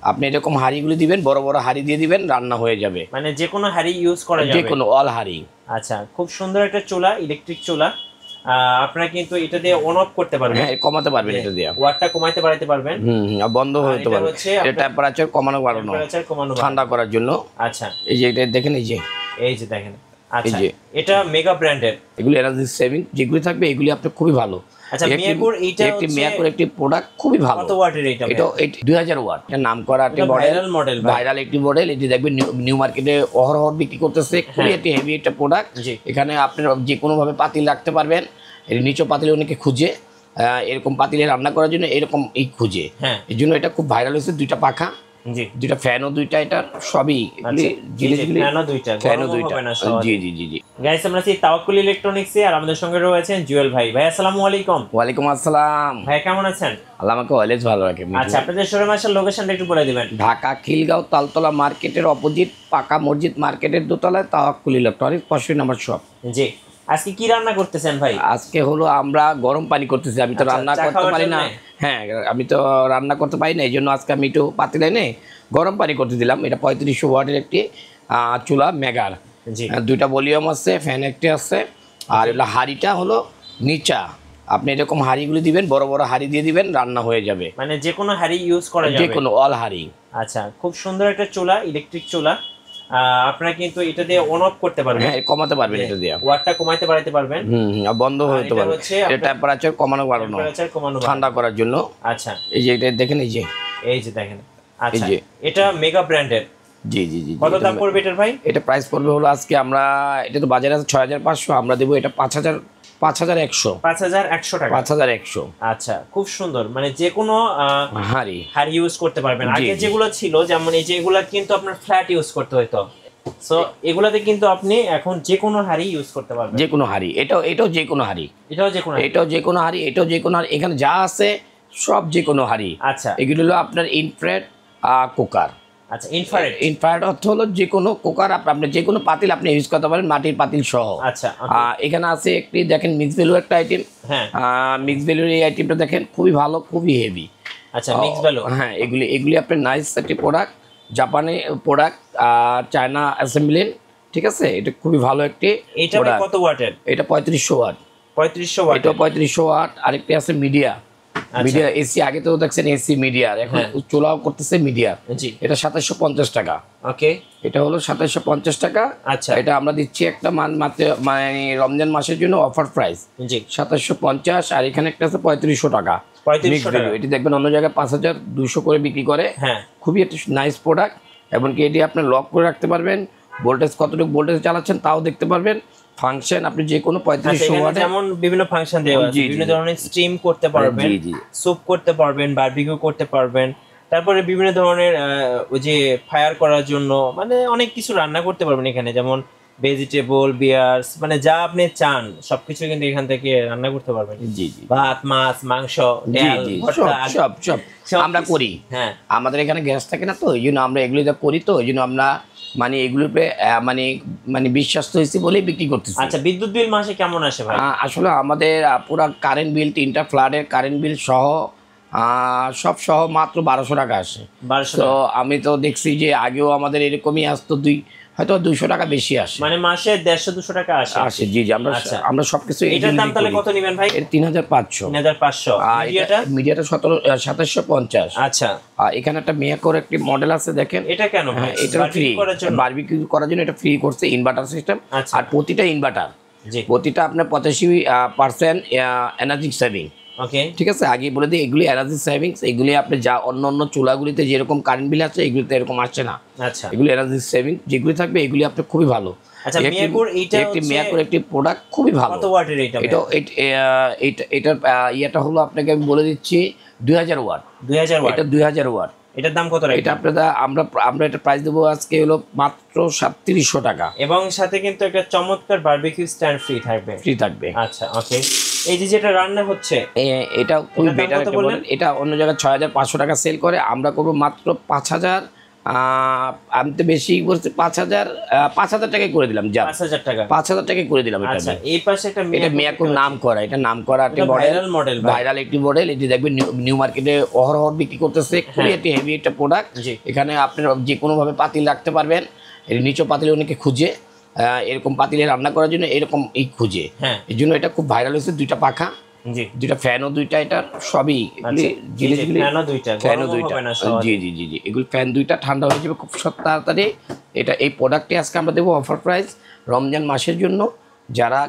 আপনি এরকম হাঁড়িগুলি দিবেন, বড় বড় হাঁড়ি দিয়ে দিবেন, রান্না হয়ে যাবে। মানে যে কোনো হাঁড়ি ইউজ করা যাবে, যে কোনো অল হাঁড়ি। আচ্ছা, খুব সুন্দর একটা চুলা, ইলেকট্রিক চুলা। আপনারা কিন্তু এটা দিয়ে অন অফ করতে পারবেন, হ্যাঁ কমাতে পারবেন, এটা দিয়ে ওয়াটটা কমাইতে বাড়াইতে পারবেন, বন্ধ হতে পারবে। এটা টেম্পারেচার কমানো বাড়ানো, ঠান্ডা করার জন্য। আচ্ছা, এই যে এটা দেখেন, এই যে দেখেন। আচ্ছা, এটা মেগা ব্র্যান্ডের, এগুলি এনার্জি সেভিং যেগুলি থাকবে, এগুলি আপনার খুবই ভালো। আচ্ছা, মিয়াকোর এইটা একটি মিয়াকোর একটি প্রোডাক্ট খুবই ভালো। কত ওয়াটের এটা? এটা 2000 ওয়াট, এটা নাম করা একটি মডেল, ভাইরাল একটি মডেল। এটি দেখবেন নিউ মার্কেটে অহরহ বিক্রি করতেছে, খুবই একটি হেভি একটা প্রোডাক্ট। এখানে আপনি যে কোনো ভাবে পাতিল রাখতে পারবেন। এর নিচে পাতিল অনেকে খুঁজে, এরকম পাতিলে রান্না করার জন্য এরকম এই খুঁজে, এই জন্য এটা খুব ভাইরাল হয়েছে। দুইটা পাখা, দুইটা ফ্যানও দুইটা, এটা সবই জিনিসগুলি ফ্যানও দুইটা। জি জি জি জি গাইস, আমরা আছি তাওয়াক্কুল ইলেকট্রনিক্সে, আর আমাদের সঙ্গে রয়েছেন জুয়েল ভাই। ভাই আসসালামু আলাইকুম। ওয়ালাইকুম আসসালাম। ভাই কেমন আছেন? আল্লাহ আমাকে অলওয়েজ ভালো রাখে। আচ্ছা, আপনাদের শোরুম আসার লোকেশনটা একটু বলে দিবেন। ঢাকা খিলগাঁও তালতলা মার্কেটের অপোজিট পাকা মসজিদ মার্কেটের দোতলায় তাওয়াক্কুল ইলেকট্রনিক্স 85 নম্বর শপ। জি, আজকে কি রান্না করতেছেন ভাই? আজকে হলো আমরা গরম পানি করতেছি। আমি তো রান্না করতে পারি না। হ্যাঁ, আমি তো রান্না করতে পারি না, এই জন্য আজকে আমি একটু পাতিলে এনে গরম পানি করতে দিলাম। এটা 3500 ওয়াটের একটি চুলা মেগার, দুইটা ভলিউম আছে, ফ্যান একটি আছে। আর এগুলো হাঁড়িটা হলো নিচা, আপনি এরকম হাঁড়িগুলি দিবেন, বড় বড় হাঁড়ি দিয়ে দিবেন, রান্না হয়ে যাবে। মানে যে কোনো হাঁড়ি ইউজ করা যাবে, যে কোনো অল হাঁড়ি। আচ্ছা, খুব সুন্দর একটা চুলা, ইলেকট্রিক চুলা। আপনারা কিন্তু এটা দিয়ে অন অফ করতে পারবেন, হ্যাঁ কমাতে পারবেন, এটা দিয়ে ওয়াটটা কমাইতে বাড়াইতে পারবেন, বন্ধ হতে পারবে। এটা টেম্পারেচার কমানো বাড়ানো, ঠান্ডা করার জন্য। আচ্ছা, এই যে এটা দেখেন, এই যে দেখেন। আচ্ছা, এটা মেগা ব্র্যান্ডের। জি জি জি। কত দাম পড়বে এটার ভাই? এটা প্রাইস পড়বে হলো, আজকে আমরা, এটা তো বাজারে আছে 6500, আমরা দেবো এটা 5100 টাকা। 5100। আচ্ছা, খুব সুন্দর, মানে যে কোনো হাঁড়ি ইউজ করতে পারবেন। আগে যেগুলো ছিল, যেমন এই যে এগুলা কিন্তু আপনার ফ্ল্যাট ইউজ করতে হতো, সো এগুলাতে কিন্তু আপনি এখন যে কোনো হাঁড়ি ইউজ করতে পারবেন, যে কোনো হাঁড়ি। এটাও যে কোনো হাঁড়ি, এটাও যে কোনো হাঁড়ি, এটাও যে কোনো হাঁড়ি। এখানে যা আছে সব যে কোনো হাঁড়ি। আচ্ছা, এগুলো হলো আপনার ইনফ্রারেড কুকার। আচ্ছা, ইনফ্রারেড অর্থ হলো যে কোনো কুকার, আপনি যে কোনো পাতিল আপনি ইউজ করতে পারেন, মাটির পাতিল সহ। আচ্ছা, এখানে আছে একটি দেখেন মিক্স ভ্যালু একটা আইটেম। হ্যাঁ, মিক্স ভ্যালুর এই আইটেমটা দেখেন, খুবই ভালো, খুবই হেভি। আচ্ছা, মিক্স ভ্যালু। হ্যাঁ, এগুলি আপনার নাইস একটি প্রোডাক্ট, জাপানি প্রোডাক্ট, চায়না অ্যাসেম্বলি। ঠিক আছে, এটা খুবই ভালো একটি। এটা কত ওয়াটের? এটা 3500 ওয়াট। 3500 ওয়াট, এটা 3500 ওয়াট। আরেকটি আছে মিডিয়া, মিডিয়া এসি। আগে তো দেখছেন এসি মিডিয়ার, এখন চুলাও করতেছে মিডিয়া। এটা 2750 টাকা। ওকে, এটা হলো 2750 টাকা। আচ্ছা, এটা আমরা দিচ্ছি একটা মাত্র, মানে রমজান মাসের জন্য অফার প্রাইস 2750। আর এখানে একটা আছে 3500 টাকা। এটি দেখবেন অন্য জায়গায় 5200 করে বিক্রি করে। খুবই একটা নাইস প্রোডাক্ট, এমনকি এটি আপনি লক করে রাখতে পারবেন, ভোল্টেজ কতটুকু ভোল্টেজ চালাচ্ছেন তাও দেখতে পারবেন। ফাংশন আপনি যে কোনো 3500 ওয়াট, যেমন বিভিন্ন ফাংশন দেওয়া আছে, বিভিন্ন ধরনের স্টিম করতে পারবেন, স্যুপ করতে পারবেন, বারবিকিউ করতে পারবেন, তারপরে বিভিন্ন ধরনের ওই যে ফায়ার করার জন্য, মানে অনেক কিছু রান্না করতে পারবেন এখানে, যেমন ভেজিটেবল, বিয়ার্স, মানে যা আপনি চান সবকিছু কিন্তু এখান থেকে রান্না করতে পারবেন। জি জি, ভাত, মাছ, মাংস, ডাল, সব আমরা করি। হ্যাঁ, আমাদের এখানে গ্যাস থাকে না, তো এই জন্য আমরা এগুলো যা করি, তো এই জন্য আমরা মানে এগুলোতে মানে বিশ্বাস্ত হয়েছি বলেই বিক্রি করতেছি। আচ্ছা, বিদ্যুৎ বিল মাসে কেমন আসে ভাই? আসলে আমাদের পুরো কারেন্ট বিল, 3টা ফ্ল্যাটের কারেন্ট বিল সহ, সব সহ মাত্র 1200 টাকা আসে। তো আমি তো দেখছি যে আগেও আমাদের এরকমই আসতো, হয়তো 200 টাকা বেশি আসে, মানে মাসে 150-200 টাকা আসে। জি জি, আমরা সবকিছু। এটার দাম তাহলে কত নেবেন ভাই? এর 3500। মিডিয়াটা 2750। আচ্ছা, এখানে একটা মিয়াকোর একটি মডেল আছে, দেখেন। এটা কেন ভাই? এটা ফ্রি, বারবিকিউ করার জন্য এটা ফ্রি করছে, ইনভার্টার সিস্টেম। আর প্রতিটা ইনভার্টার, প্রতিটা আপনার 85% এনার্জি সেভিং। ওকে, ঠিক আছে, আগে বলে দিই, এগুলি এনার্জি সেভিংস। এগুলি আপনি যা অন্য চুলাগুলিতে যেরকম কারেন্ট বিল আছে, এগুলিতে এরকম আসছে না। আচ্ছা, এগুলি এনার্জি সেভিং যেগুলি থাকবে, এগুলি আপনি খুবই ভালো। আচ্ছা, মিয়াকোর একটি প্রোডাক্ট, খুবই ভালো। কত ওয়াটের এটা? এটার ইয়েটা হলো, আপনাকে আমি বলে দিচ্ছি, 2000 ওয়াট। 2000 ওয়াট, এটা 2000 ওয়াট। এটার দাম কত? এটা আপনারা, আমরা এটা প্রাইস দেবো আজকে হলো মাত্র 3700 টাকা, এবং সাথে কিন্তু একটা চমৎকার বারবিকিউ স্ট্যান্ড ফ্রি থাকবে। আচ্ছা, ওকে। এই যে যেটা রান্না হচ্ছে, এটা খুবই বেটার একটা মডেল। এটা অন্য জায়গায় 6500 টাকা সেল করে, আমরা করবো মাত্র আমি তো বেশি বলছি 5,000 টাকায় করে দিলাম, যা 5,000 টাকা। 5,000 টাকায় করে দিলাম। এটা আচ্ছা, এই পাশে একটা এটা মিয়াকোর নাম করা, এটা নাম করা একটি মডেল, ভাইরাল একটি মডেল। এটি দেখবেন নিউ মার্কেটে অহরহ বিক্রি করতেছে, খুবই একটি হেভি একটা প্রোডাক্ট। এখানে আপনারা যে কোনো ভাবে পাতিল রাখতে পারবেন। এর নিচে পাতিল অনেকে খুঁজে, এরকম পাতিলে রান্না করার জন্য এরকম এই খুঁজে, এই জন্য এটা খুব ভাইরাল হয়েছে। দুইটা পাখা, দুইটা ফ্যানও দুইটা, এটা সবই জিনিসগুলি ফ্যানও দুইটা। জি জি জি জি, এগুলি ফ্যান দুইটা, ঠান্ডা হয়ে যাবে খুব তাড়াতাড়ি। এটা এই প্রোডাক্টটি আজকে আমরা দেবো অফার প্রাইস রমজান মাসের জন্য। যারা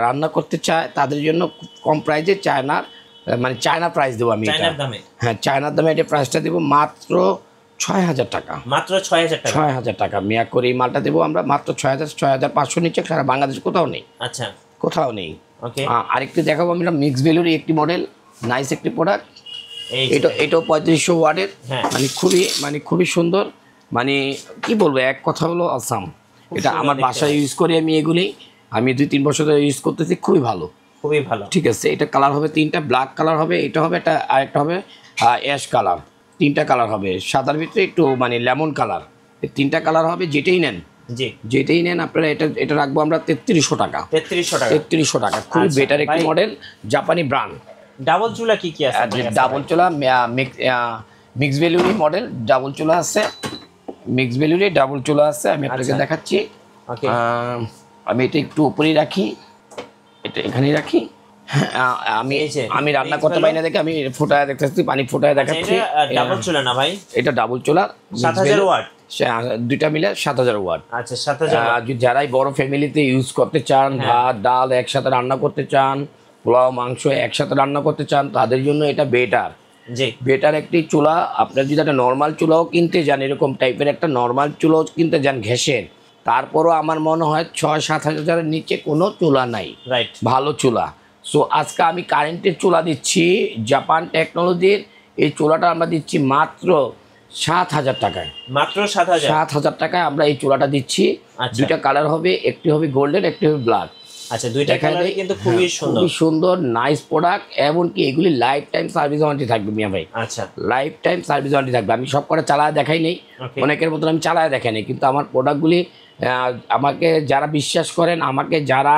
রান্না করতে চায় তাদের জন্য খুব কম প্রাইসে চায়না প্রাইস দেবো আমি। হ্যাঁ, চায়নার দামে এটা প্রাইসটা দেবো মাত্র 6,000 টাকা। মাত্র 6,000 টাকা মিয়াকোর এই মালটা দেবো আমরা মাত্র 6,500 নিচে সারা বাংলাদেশ কোথাও নেই। আচ্ছা, কোথাও নেই। আরেকটি দেখাবো আমরা মিক্স ভ্যালুর একটি মডেল, নাইস একটি প্রোডাক্ট। এটাও 3500 ওয়াটের, খুবই সুন্দর, কি বলবো, এক কথা হলো আসাম। এটা আমার বাসায় ইউজ করি আমি, এগুলি আমি 2-3 বছর ধরে ইউজ করতেছি, খুবই ভালো। ঠিক আছে, এটা কালার হবে 3টা, ব্ল্যাক কালার হবে, এটা হবে, এটা আরেকটা হবে অ্যাশ কালার। 3টা কালার হবে, সাদার ভিতরে একটু লেমন কালার। এই 3টা কালার হবে, যেটাই নেন আপনারা। এটা রাখবো আমরা 3300 টাকা। 3300 টাকা, খুবই বেটার একটি মডেল, জাপানি ব্র্যান্ড। ডাবল চুলা কি আছে? ডাবল চুলা মিক্স ভ্যালুরি মডেল, ডাবল চুলা আছে, মিক্স ভ্যালুরি ডাবল চুলা আছে। আমি আপনাকে দেখাচ্ছি। আমি এটা একটু উপরেই রাখি, এটা এখানেই রাখি। আমি রান্না করতে পারি না দেখে আমি ফোটায় দেখতেছি, পানি ফোটায় দেখাচ্ছি। ডাবল চুলা না ভাই? এটা ডাবল চুলা, 7,000 ওয়াট, দুইটা মিলে 7,000 ওয়াট। আচ্ছা, 7,000। যারাই বড় ফ্যামিলিতে ইউজ করতে চান, ভাত ডাল একসাথে রান্না করতে চান, পোলাও মাংস একসাথে রান্না করতে চান, তাদের জন্য এটা বেটার একটি চুলা। আপনার যদি একটা নর্মাল চুলাও কিনতে যান, এরকম টাইপের একটা নর্মাল চুলাও কিনতে যান গ্যাসের, তারপরও আমার মনে হয় 6-7 হাজারের নিচে কোনো চুলা নাই ভালো চুলা। সো আজকে আমি কারেন্টের চুলা দিচ্ছি, জাপান টেকনোলজির এই চুলাটা আমরা দিচ্ছি মাত্র 7,000 টাকায়। মাত্র 7,000 টাকায় আমরা এই চুলাটা দিচ্ছি। দুইটা কালার হবে, একটি হবে গোল্ডেন, একটি হবে ব্ল্যাক। আচ্ছা, দুইটা কালারই কিন্তু খুবই সুন্দর নাইস প্রোডাক্ট। এমনকি এগুলি লাইফ টাইম সার্ভিস ওয়ারেন্টি থাকবে মিয়া ভাই। আচ্ছা, লাইফ টাইম সার্ভিস ওয়ারেন্টি থাকবে। আমি সব করে চালায় দেখাই নেই, অনেকের মতন আমি চালায় দেখাই নেই, কিন্তু আমার প্রোডাক্টগুলি আমাকে যারা বিশ্বাস করেন, আমাকে যারা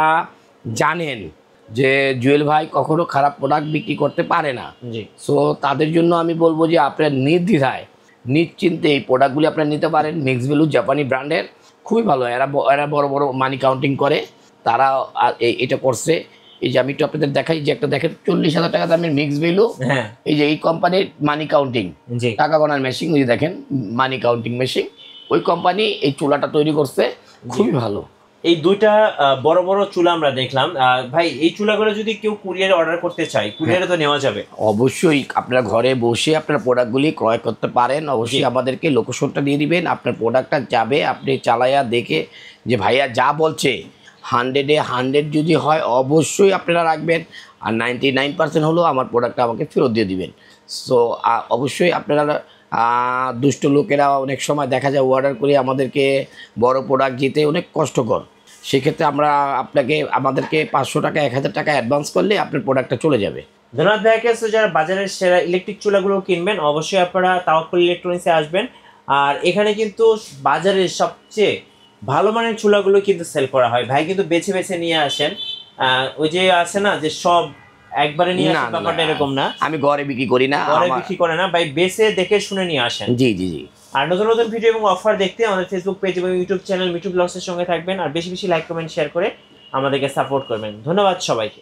জানেন যে জুয়েল ভাই কখনো খারাপ প্রোডাক্ট বিক্রি করতে পারে না, সো তাদের জন্য আমি বলবো যে আপনার নির্দ্বিধায় নিশ্চিন্তে এই প্রোডাক্টগুলি আপনারা নিতে পারেন। মিক্স ভ্যালু জাপানি ব্র্যান্ডের, খুবই ভালো। এরা বড় বড় মানি কাউন্টিং করে, তারা এটা করছে। এই যে আমি একটু আপনাদের দেখাই, যে একটা দেখেন 40,000 টাকা দামের মিক্স ভ্যালু, এই যে এই কোম্পানির মানি কাউন্টিং টাকা গণার মেশিন, ওই দেখেন মানি কাউন্টিং মেশিন, ওই কোম্পানি এই চুলাটা তৈরি করছে, খুবই ভালো। এই দুইটা বড় বড় চুলা আমরা দেখলাম ভাই। এই চুলাগুলো যদি কেউ কুরিয়ারে অর্ডার করতে চায়, কুরিয়ারে তো নেওয়া যাবে? অবশ্যই, আপনার ঘরে বসে আপনার প্রোডাক্টগুলি ক্রয় করতে পারেন। অবশ্যই আমাদেরকে লোকেশনটা দিয়ে দিবেন, আপনার প্রোডাক্টটা যাবে, আপনি চালাইয়া দেখে যে ভাইয়া যা বলছে 100-এ 100 যদি হয় অবশ্যই আপনারা রাখবেন, আর 99% হলেও আমার প্রোডাক্টটা আমাকে ফেরত দিয়ে দিবেন। সো অবশ্যই আপনারা, দুষ্ট লোকেরা অনেক সময় দেখা যায় অর্ডার করে আমাদেরকে বড় প্রোডাক্ট দিতে অনেক কষ্টকর। সেক্ষেত্রে আমাদেরকে 500 টাকা 1,000 টাকা অ্যাডভান্স করলে আপনার প্রোডাক্টটা চলে যাবে। ধন্যবাদ ভাইকে। যারা বাজারের সেরা ইলেকট্রিক চুলাগুলো কিনবেন, অবশ্যই আপনারা তাওয়াক্কুল ইলেকট্রনিক্সে আসবেন। আর এখানে কিন্তু বাজারের সবচেয়ে ভালো মানের চুলাগুলো কিন্তু সেল করা হয়। ভাই কিন্তু বেছে বেছে নিয়ে আসেন, ওই যে আছে না যে সব একবারে নিয়ে আসেন, ব্যাপারটা এরকম না। আমি ঘরে বিক্রি করি না, বিক্রি করে না ভাই, বেছে দেখে শুনে নিয়ে আসেন। জি। আর নতুন নতুন ভিডিও এবং অফার দেখতে আমাদের ফেসবুক পেজ এবং ইউটিউব চ্যানেল মিঠু ব্লগসের সঙ্গে থাকবেন, আর বেশি বেশি লাইক কমেন্ট শেয়ার করে আমাদেরকে সাপোর্ট করবেন। ধন্যবাদ সবাইকে।